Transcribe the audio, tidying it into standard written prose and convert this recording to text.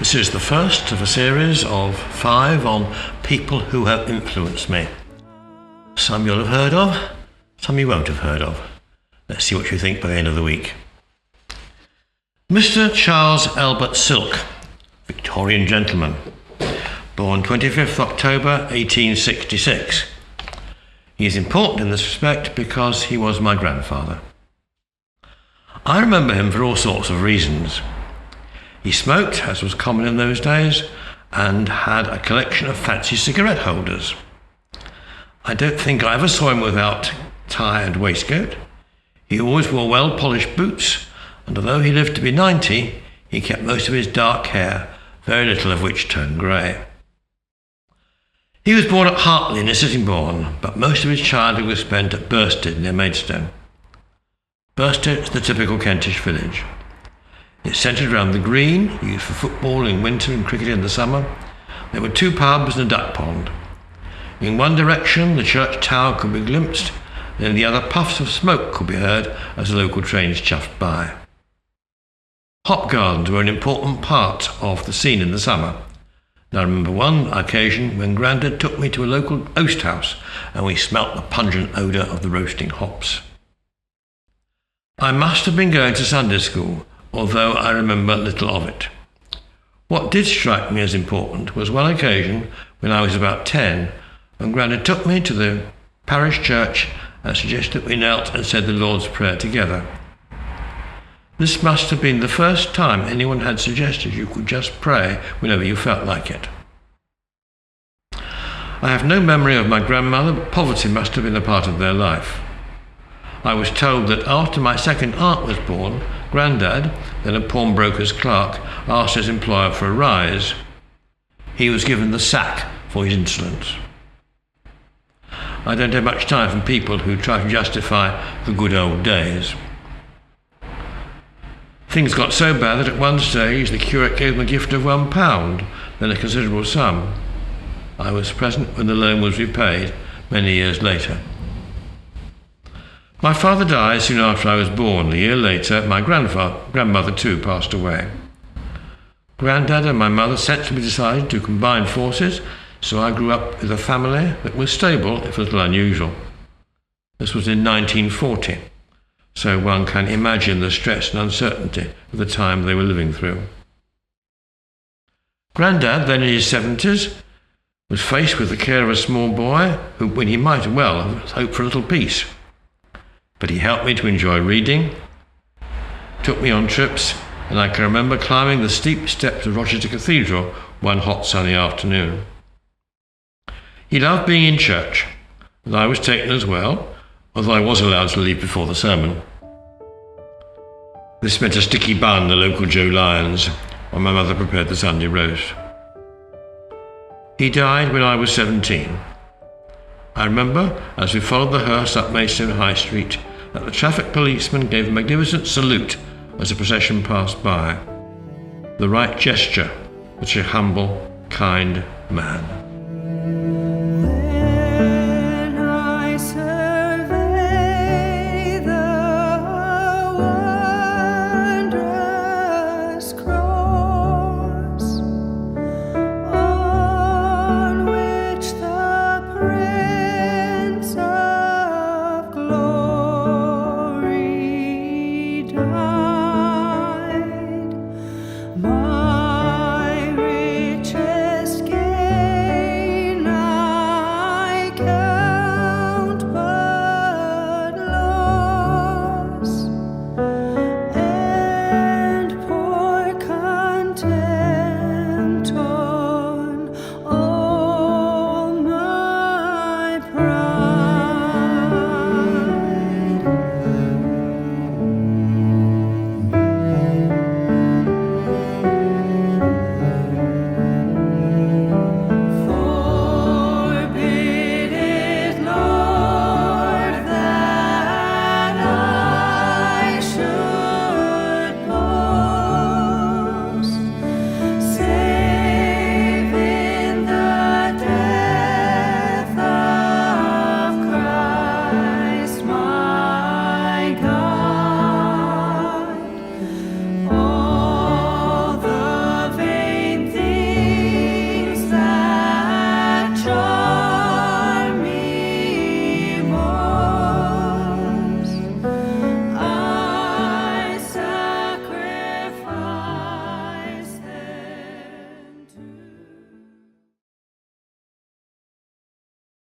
This is the first of a series of 5 on people who have influenced me. Some you'll have heard of, some you won't have heard of. Let's see what you think by the end of the week. Mr. Charles Albert Silk, Victorian gentleman, born 25th October 1866. He is important in this respect because he was my grandfather. I remember him for all sorts of reasons. He smoked, as was common in those days, and had a collection of fancy cigarette holders. I don't think I ever saw him without tie and waistcoat. He always wore well-polished boots, and although he lived to be 90, he kept most of his dark hair, very little of which turned grey. He was born at Hartley near Sittingbourne, but most of his childhood was spent at Bursted near Maidstone. Bursted is the typical Kentish village. It's centred around the green, used for football in winter and cricket in the summer. There were 2 pubs and a duck pond. In one direction, the church tower could be glimpsed, and in the other, puffs of smoke could be heard as the local trains chuffed by. Hop gardens were an important part of the scene in the summer. And I remember one occasion when Grandad took me to a local oast house and we smelt the pungent odour of the roasting hops. I must have been going to Sunday school, although I remember little of it. What did strike me as important was one occasion when I was about 10, when Grandad took me to the parish church and suggested that we knelt and said the Lord's Prayer together. This must have been the first time anyone had suggested you could just pray whenever you felt like it. I have no memory of my grandmother, but poverty must have been a part of their life. I was told that after my second aunt was born, Grandad, then a pawnbroker's clerk, asked his employer for a rise. He was given the sack for his insolence. I don't have much time for people who try to justify the good old days. Things got so bad that at one stage the curate gave them a gift of £1, then a considerable sum. I was present when the loan was repaid many years later. My father died soon after I was born. A year later, my grandmother too passed away. Grandad and my mother sensibly decided to combine forces, so I grew up with a family that was stable, if a little unusual. This was in 1940. So one can imagine the stress and uncertainty of the time they were living through. Grandad, then in his 70s, was faced with the care of a small boy who, when he might well have hoped for a little peace. But he helped me to enjoy reading, took me on trips, and I can remember climbing the steep steps of Rochester Cathedral one hot sunny afternoon. He loved being in church, and I was taken as well, although I was allowed to leave before the sermon. This meant a sticky bun in the local Joe Lyons, while my mother prepared the Sunday roast. He died when I was 17. I remember, as we followed the hearse up Maidstone High Street, that the traffic policeman gave a magnificent salute as the procession passed by. The right gesture for such a humble, kind man.